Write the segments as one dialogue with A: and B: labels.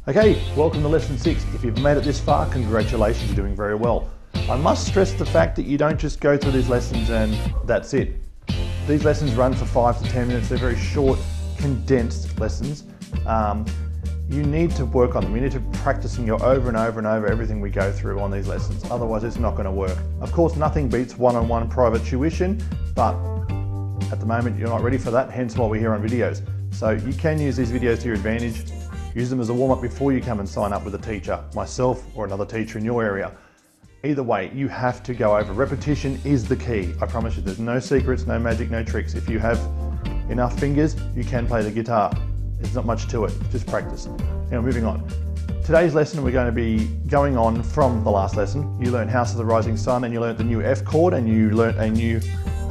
A: Okay, welcome to lesson 6. If you've made it this far, congratulations, you're doing very well. I must stress the fact that you don't just go through these lessons and that's it. These lessons run for 5 to 10 minutes. They're very short, condensed lessons. You need to work on them. You need to practice and go over and over and over everything we go through on these lessons. Otherwise, it's not going to work. Of course, nothing beats one-on-one private tuition, but at the moment, you're not ready for that, hence why we're here on videos. So you can use these videos to your advantage. Use them as a warm-up before you come and sign up with a teacher, myself or another teacher in your area. Either way, you have to go over. Repetition is the key. I promise you, there's no secrets, no magic, no tricks. If you have enough fingers, you can play the guitar. There's not much to it, just practice. Now, moving on. Today's lesson, we're going to be going on from the last lesson. You learned House of the Rising Sun and you learned the new F chord and you learned a new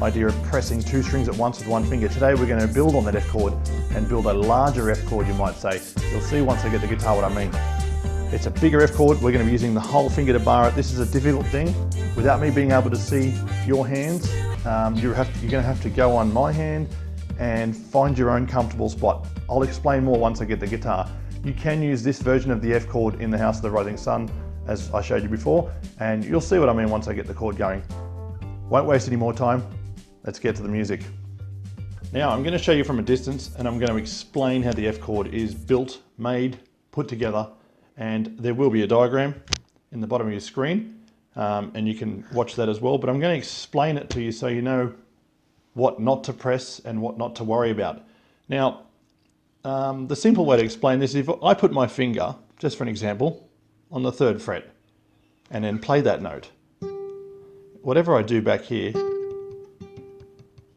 A: idea of pressing 2 strings at once with 1 finger. Today we're going to build on that F chord and build a larger F chord, you might say. You'll see once I get the guitar what I mean. It's a bigger F chord. We're going to be using the whole finger to bar it. This is a difficult thing. Without me being able to see your hands, you're going to have to go on my hand and find your own comfortable spot. I'll explain more once I get the guitar. You can use this version of the F chord in the House of the Rising Sun, as I showed you before, and you'll see what I mean once I get the chord going. Won't waste any more time. Let's get to the music. Now I'm going to show you from a distance and I'm going to explain how the F chord is built, made, put together, and there will be a diagram in the bottom of your screen and you can watch that as well, but I'm going to explain it to you so you know what not to press and what not to worry about. Now the simple way to explain this is if I put my finger, just for an example, on the 3rd fret and then play that note, whatever I do back here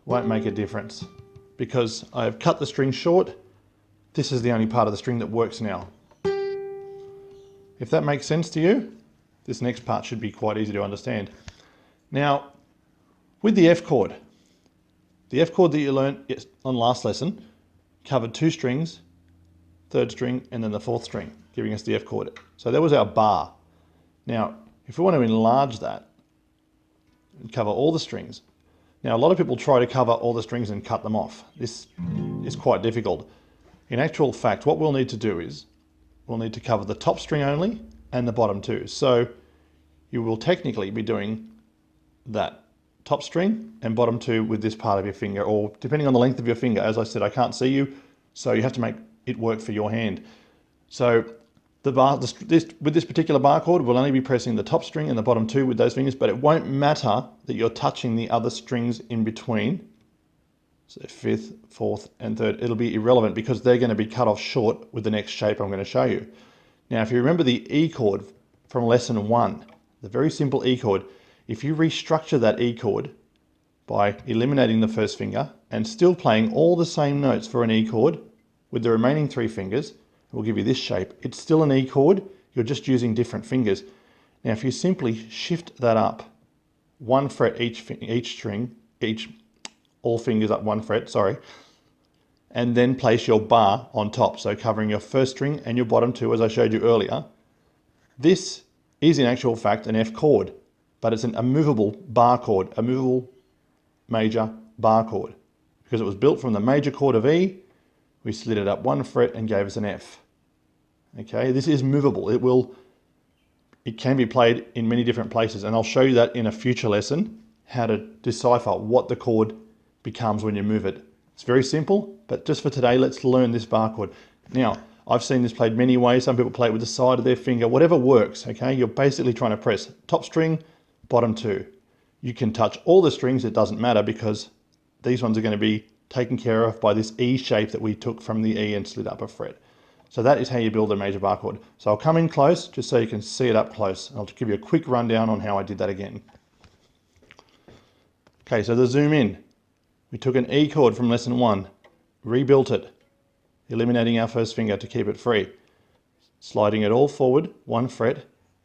A: won't make a difference because I've cut the string short. This is the only part of the string that works now. If that makes sense to you, this next part should be quite easy to understand. Now, with the F chord that you learned on last lesson covered 2 strings, 3rd string, and then the 4th string, giving us the F chord. So that was our bar. Now, if we want to enlarge that and cover all the strings, now, a lot of people try to cover all the strings and cut them off. This is quite difficult. In actual fact, what we'll need to do is we'll need to cover the top string only and the bottom 2. So you will technically be doing that top string and bottom 2 with this part of your finger, or depending on the length of your finger. As I said, I can't see you, so you have to make it work for your hand. So with this particular bar chord, we'll only be pressing the top string and the bottom 2 with those fingers, but it won't matter that you're touching the other strings in between. So 5th, 4th, and 3rd, it'll be irrelevant because they're going to be cut off short with the next shape I'm going to show you. Now, if you remember the E chord from lesson 1, the very simple E chord, if you restructure that E chord by eliminating the 1st finger and still playing all the same notes for an E chord with the remaining 3 fingers, we'll give you this shape. It's still an E chord, you're just using different fingers. Now if you simply shift that up 1 fret each string, all fingers up 1 fret, sorry, and then place your bar on top, so covering your 1st string and your bottom 2 as I showed you earlier. This is in actual fact an F chord, but it's a movable bar chord, a movable major bar chord, because it was built from the major chord of E. We slid it up 1 fret and gave us an F. Okay, this is movable. It can be played in many different places, and I'll show you that in a future lesson, how to decipher what the chord becomes when you move it. It's very simple, but just for today, let's learn this bar chord. Now, I've seen this played many ways. Some people play it with the side of their finger, whatever works, okay? You're basically trying to press top string, bottom 2. You can touch all the strings, it doesn't matter because these ones are going to be taken care of by this E shape that we took from the E and slid up a fret. So that is how you build a major bar chord. So I'll come in close just so you can see it up close. I'll give you a quick rundown on how I did that again. Okay, so to zoom in, we took an E chord from lesson 1, rebuilt it, eliminating our 1st finger to keep it free, sliding it all forward 1 fret,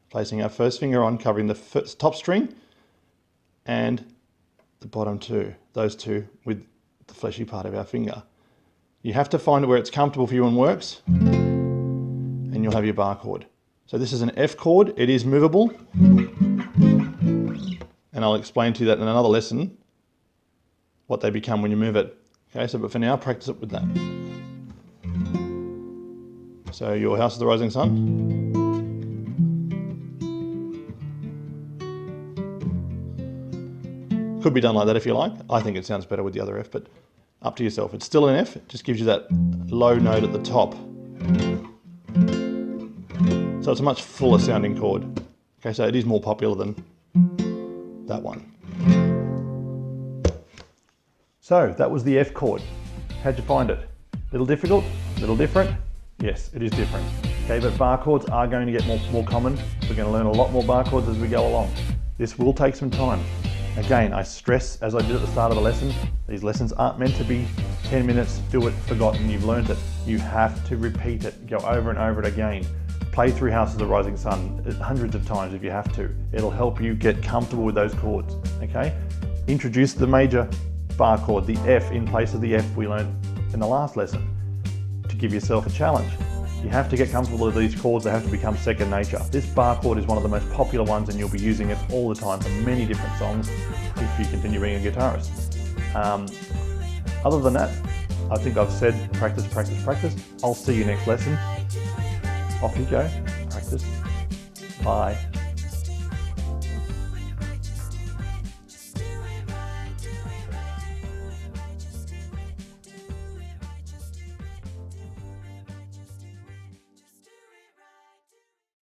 A: placing our 1st finger on, covering the top string and the bottom 2, those 2 with the fleshy part of our finger. You have to find it where it's comfortable for you and works, and you'll have your bar chord. So this is an F chord, it is movable, and I'll explain to you that in another lesson, what they become when you move it. Okay, so but for now, practice it with that. So your House of the Rising Sun. Could be done like that if you like. I think it sounds better with the other F, but up to yourself. It's still an F, it just gives you that low note at the top. So it's a much fuller sounding chord. Okay, so it is more popular than that one. So that was the F chord. How'd you find it? Little difficult? Little different? Yes, it is different. Okay, but bar chords are going to get more common. We're going to learn a lot more bar chords as we go along. This will take some time. Again, I stress, as I did at the start of the lesson, these lessons aren't meant to be 10 minutes, do it, forgotten, you've learned it. You have to repeat it, go over and over it again. Play through House of the Rising Sun hundreds of times if you have to. It'll help you get comfortable with those chords, okay? Introduce the major bar chord, the F, in place of the F we learned in the last lesson, to give yourself a challenge. You have to get comfortable with these chords, they have to become second nature. This bar chord is one of the most popular ones and you'll be using it all the time for many different songs if you continue being a guitarist. Other than that, I think I've said practice, practice, practice. I'll see you next lesson. Off you go, practice, bye.